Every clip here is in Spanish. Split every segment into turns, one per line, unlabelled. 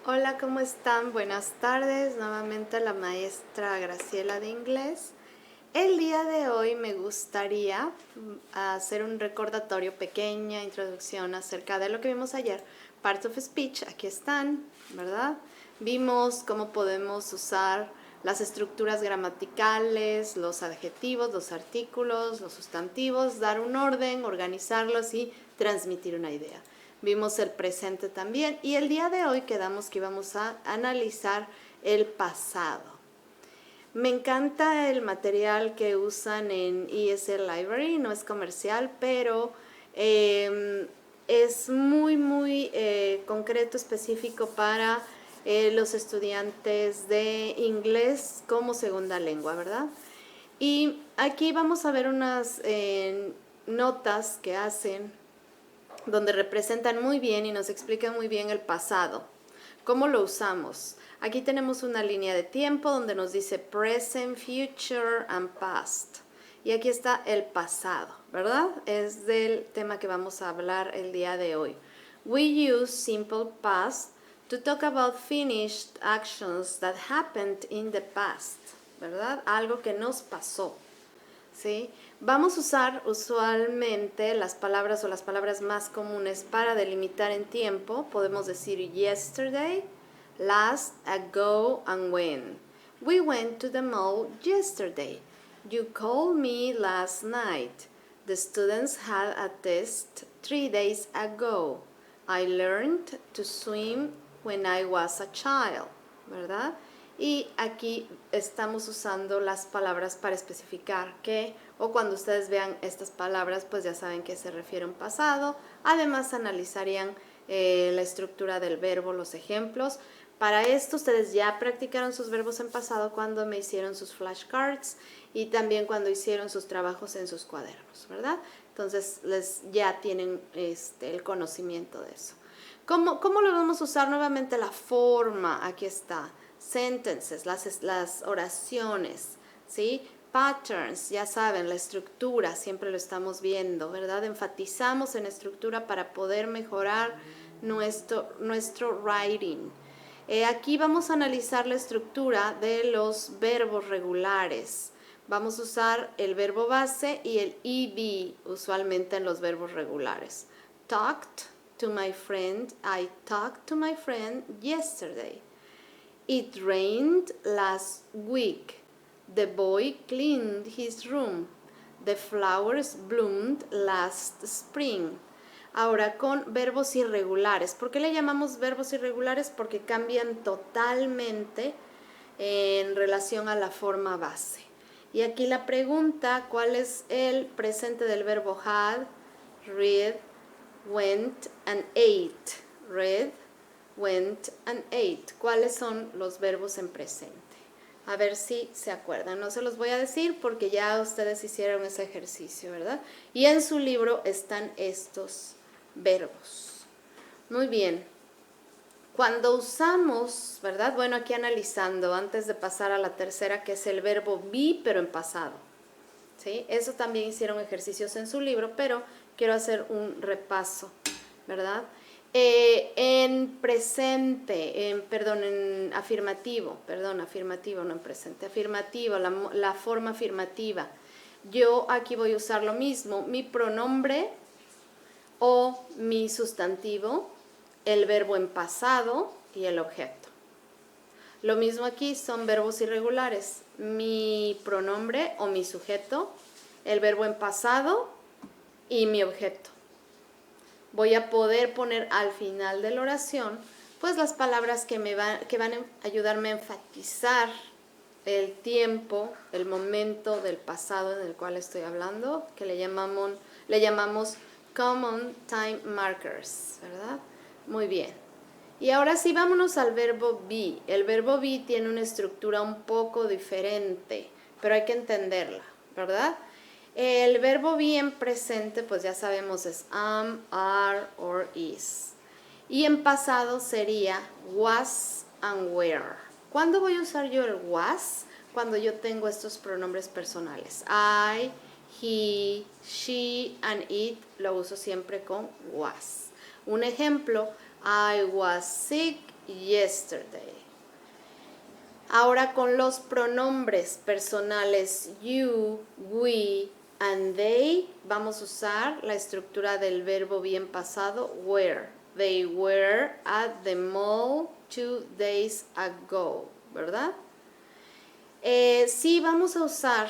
Hola, ¿cómo están? Buenas tardes. Nuevamente la maestra Graciela de inglés. El día de hoy me gustaría hacer un recordatorio, pequeña introducción acerca de lo que vimos ayer. Parts of speech, aquí están, ¿verdad? Vimos cómo podemos usar las estructuras gramaticales, los adjetivos, los artículos, los sustantivos, dar un orden, organizarlos y transmitir una idea. Vimos el presente también y el día de hoy quedamos que íbamos a analizar el pasado. Me encanta el material que usan en ESL Library, no es comercial, pero es muy concreto, específico para los estudiantes de inglés como segunda lengua, ¿verdad? Y aquí vamos a ver unas notas que hacen donde representan muy bien y nos explican muy bien el pasado. ¿Cómo lo usamos? Aquí tenemos una línea de tiempo donde nos dice present, future and past. Y aquí está el pasado, ¿verdad? Es del tema que vamos a hablar el día de hoy. We use simple past to talk about finished actions that happened in the past, ¿verdad? Algo que nos pasó. ¿Sí? Vamos a usar usualmente las palabras o las palabras más comunes para delimitar en tiempo. Podemos decir yesterday, last, ago, and when. We went to the mall yesterday. You called me last night. The students had a test 3 days ago. I learned to swim when I was a child, ¿verdad? Y aquí estamos usando las palabras para especificar qué, o cuando ustedes vean estas palabras, pues ya saben que se refiere a un pasado. Además analizarían la estructura del verbo, los ejemplos. Para esto ustedes ya practicaron sus verbos en pasado cuando me hicieron sus flashcards y también cuando hicieron sus trabajos en sus cuadernos, ¿verdad? Entonces ya tienen el conocimiento de eso. ¿Cómo lo vamos a usar? Nuevamente la forma, aquí está. Sentences, las oraciones, ¿sí? Patterns, ya saben, la estructura, siempre lo estamos viendo, ¿verdad? Enfatizamos en estructura para poder mejorar nuestro writing. Aquí vamos a analizar la estructura de los verbos regulares. Vamos a usar el verbo base y el ed usualmente en los verbos regulares. Talked to my friend, I talked to my friend yesterday. It rained last week. The boy cleaned his room. The flowers bloomed last spring. Ahora con verbos irregulares. ¿Por qué le llamamos verbos irregulares? Porque cambian totalmente en relación a la forma base. Y aquí la pregunta, ¿cuál es el presente del verbo had, read, went and ate? Read, went and ate. ¿Cuáles son los verbos en presente? A ver si se acuerdan. No se los voy a decir porque ya ustedes hicieron ese ejercicio, ¿verdad? Y en su libro están estos verbos. Muy bien. Cuando usamos, ¿verdad? Bueno, aquí analizando, antes de pasar a la tercera, que es el verbo be, pero en pasado. ¿Sí? Eso también hicieron ejercicios en su libro, pero quiero hacer un repaso, ¿verdad? En presente, en afirmativo, no en presente, afirmativo, la forma afirmativa. Yo aquí voy a usar lo mismo, mi pronombre o mi sustantivo, el verbo en pasado y el objeto. Lo mismo aquí, son verbos irregulares, mi pronombre o mi sujeto, el verbo en pasado y mi objeto. Voy a poder poner al final de la oración pues las palabras que van a ayudarme a enfatizar el tiempo, el momento del pasado en el cual estoy hablando, que le llamamos common time markers, ¿verdad? Muy bien. Y ahora sí, vámonos al verbo be. El verbo be tiene una estructura un poco diferente, pero hay que entenderla, ¿verdad? El verbo be en presente, pues ya sabemos, es am, are, or is. Y en pasado sería was and were. ¿Cuándo voy a usar yo el was? Cuando yo tengo estos pronombres personales. I, he, she, and it lo uso siempre con was. Un ejemplo, I was sick yesterday. Ahora con los pronombres personales you, we, and they, vamos a usar la estructura del verbo bien pasado, were. They were at the mall 2 days ago, ¿verdad? Sí, vamos a usar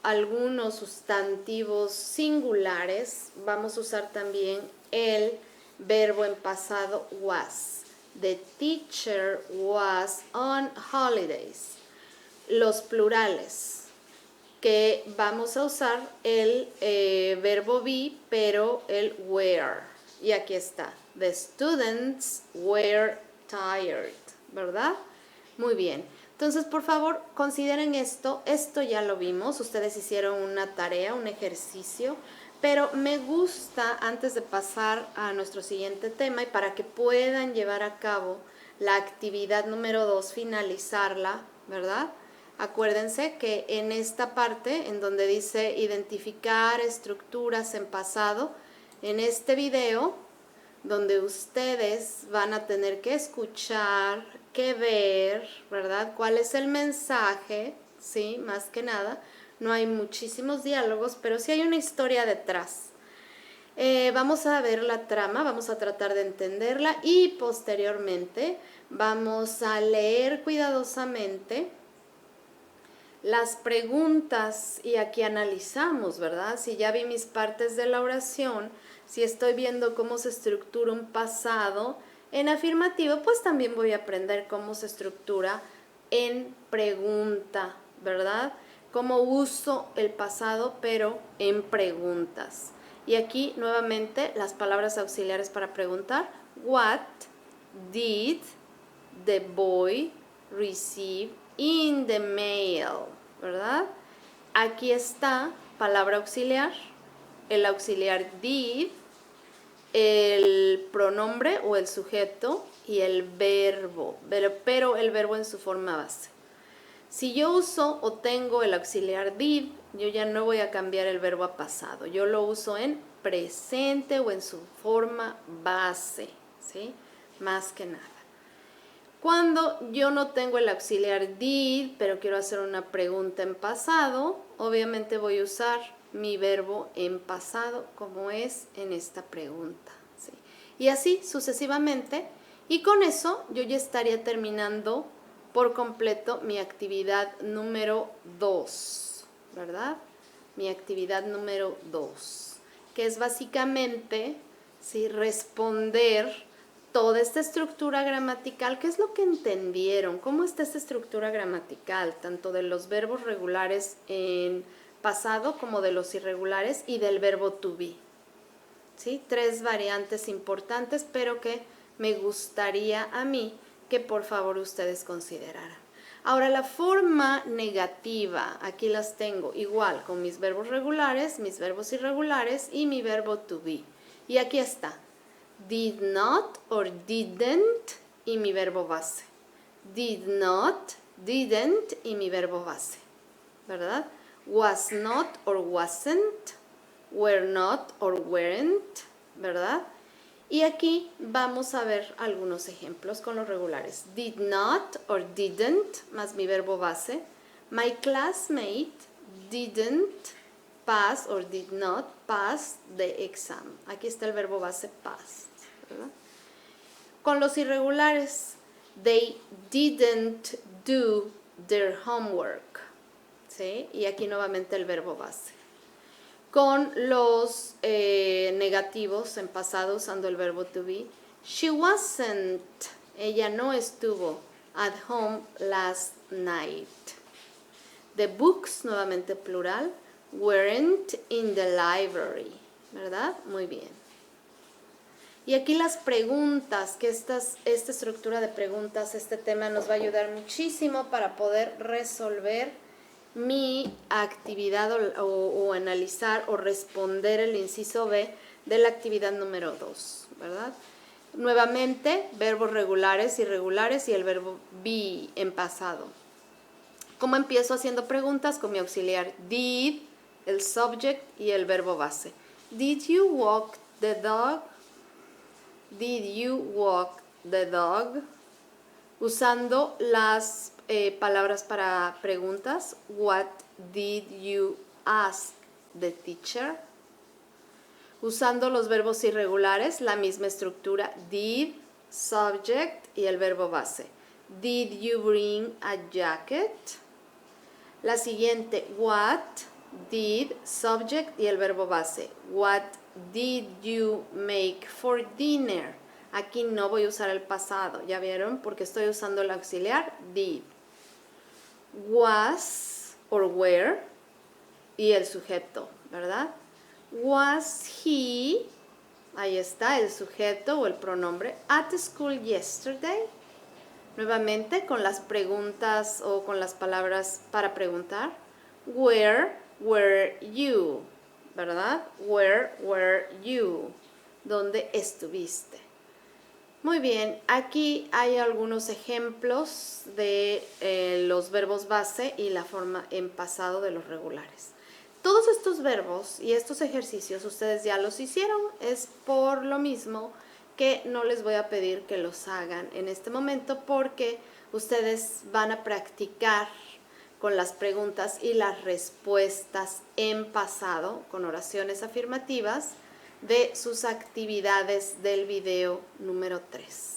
algunos sustantivos singulares. Vamos a usar también el verbo en pasado was. The teacher was on holidays. Los plurales, que vamos a usar el verbo be, pero el were. Y aquí está. The students were tired, ¿verdad? Muy bien. Entonces, por favor, consideren esto. Esto ya lo vimos. Ustedes hicieron una tarea, un ejercicio. Pero me gusta, antes de pasar a nuestro siguiente tema y para que puedan llevar a cabo la actividad número 2, finalizarla, ¿verdad? Acuérdense que en esta parte, en donde dice identificar estructuras en pasado, en este video, donde ustedes van a tener que escuchar, que ver, ¿verdad? ¿Cuál es el mensaje? Sí, más que nada. No hay muchísimos diálogos, pero sí hay una historia detrás. Vamos a ver la trama, vamos a tratar de entenderla y posteriormente vamos a leer cuidadosamente las preguntas y aquí analizamos, ¿verdad? Si ya vi mis partes de la oración, si estoy viendo cómo se estructura un pasado en afirmativo, pues también voy a aprender cómo se estructura en pregunta, ¿verdad? Cómo uso el pasado, pero en preguntas. Y aquí nuevamente las palabras auxiliares para preguntar. What did the boy receive in the mail? ¿Verdad? Aquí está palabra auxiliar, el auxiliar did, el pronombre o el sujeto y el verbo, pero el verbo en su forma base. Si yo uso o tengo el auxiliar did, yo ya no voy a cambiar el verbo a pasado. Yo lo uso en presente o en su forma base, ¿sí? Más que nada. Cuando yo no tengo el auxiliar did, pero quiero hacer una pregunta en pasado, obviamente voy a usar mi verbo en pasado como es en esta pregunta, ¿sí? Y así sucesivamente. Y con eso yo ya estaría terminando por completo mi actividad número 2, ¿verdad? Mi actividad número 2, que es básicamente, ¿sí?, responder toda esta estructura gramatical. ¿Qué es lo que entendieron? ¿Cómo está esta estructura gramatical? Tanto de los verbos regulares en pasado como de los irregulares y del verbo to be. ¿Sí? 3 variantes importantes, pero que me gustaría a mí que por favor ustedes consideraran. Ahora la forma negativa, aquí las tengo igual con mis verbos regulares, mis verbos irregulares y mi verbo to be. Y aquí está, did not or didn't y mi verbo base. Did not, didn't y mi verbo base, ¿verdad? Was not or wasn't, were not or weren't, ¿verdad? Y aquí vamos a ver algunos ejemplos con los regulares. Did not or didn't, más mi verbo base. My classmate didn't pass or did not pass the exam. Aquí está el verbo base pass, ¿verdad? Con los irregulares, they didn't do their homework, ¿sí? Y aquí nuevamente el verbo base. Con los negativos en pasado usando el verbo to be, she wasn't, ella no estuvo at home last night. The books, nuevamente plural, weren't in the library, ¿verdad? Muy bien. Y aquí las preguntas, que esta estructura de preguntas, este tema nos va a ayudar muchísimo para poder resolver mi actividad o analizar o responder el inciso B de la actividad número 2, ¿verdad? Nuevamente, verbos regulares, irregulares y el verbo be en pasado. ¿Cómo empiezo haciendo preguntas? Con mi auxiliar did, el subject y el verbo base. Did you walk the dog? Did you walk the dog, usando las palabras para preguntas. What did you ask the teacher? Usando los verbos irregulares, la misma estructura, did, subject y el verbo base. Did you bring a jacket? La siguiente, what, did, subject y el verbo base. What did you make for dinner? Aquí no voy a usar el pasado, ¿ya vieron? Porque estoy usando el auxiliar, did. Was or were y el sujeto, ¿verdad? Was he, ahí está el sujeto o el pronombre, at school yesterday? Nuevamente con las preguntas o con las palabras para preguntar. Where were you? ¿Verdad? Where were you? ¿Dónde estuviste? Muy bien, aquí hay algunos ejemplos de los verbos base y la forma en pasado de los regulares. Todos estos verbos y estos ejercicios ustedes ya los hicieron, es por lo mismo que no les voy a pedir que los hagan en este momento porque ustedes van a practicar con las preguntas y las respuestas en pasado con oraciones afirmativas de sus actividades del video número 3.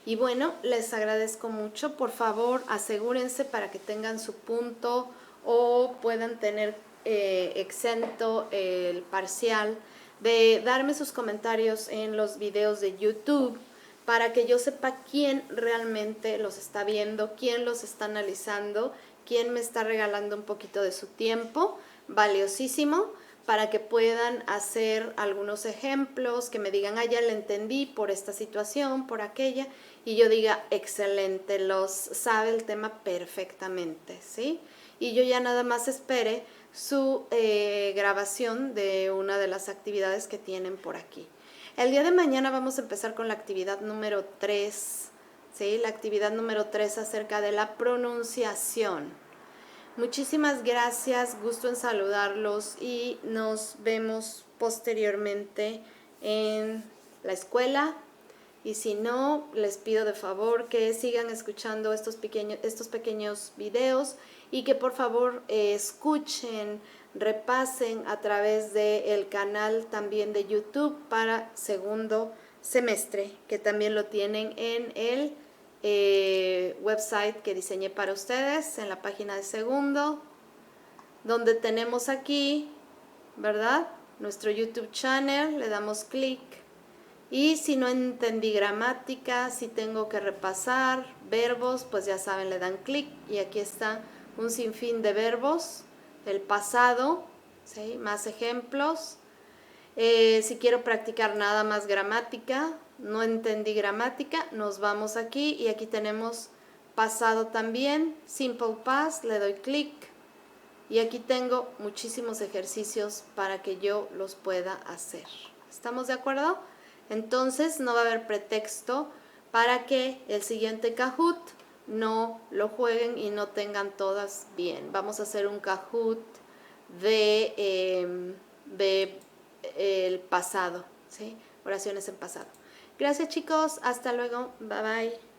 Y bueno, les agradezco mucho. Por favor, asegúrense para que tengan su punto o puedan tener exento el parcial de darme sus comentarios en los videos de YouTube para que yo sepa quién realmente los está viendo, quién los está analizando, quién me está regalando un poquito de su tiempo, valiosísimo, para que puedan hacer algunos ejemplos, que me digan, ya le entendí por esta situación, por aquella, y yo diga, excelente, los sabe el tema perfectamente, ¿sí? Y yo ya nada más espere su grabación de una de las actividades que tienen por aquí. El día de mañana vamos a empezar con la actividad número 3, ¿sí? La actividad número 3 acerca de la pronunciación. Muchísimas gracias, gusto en saludarlos y nos vemos posteriormente en la escuela. Y si no, les pido de favor que sigan escuchando estos pequeños videos y que por favor escuchen, repasen a través del canal también de YouTube para segundo semestre, que también lo tienen en el website que diseñé para ustedes, en la página de segundo, donde tenemos aquí, ¿verdad? Nuestro YouTube channel, le damos clic. Y si no entendí gramática, si tengo que repasar verbos, pues ya saben, le dan clic y aquí está un sinfín de verbos, el pasado, ¿sí? Más ejemplos. Si quiero practicar nada más gramática, no entendí gramática, nos vamos aquí y aquí tenemos pasado también, simple past, le doy clic y aquí tengo muchísimos ejercicios para que yo los pueda hacer. ¿Estamos de acuerdo? Entonces no va a haber pretexto para que el siguiente Kahoot no lo jueguen y no tengan todas bien. Vamos a hacer un Kahoot de el pasado, ¿sí? Oraciones en pasado. Gracias chicos, hasta luego, bye bye.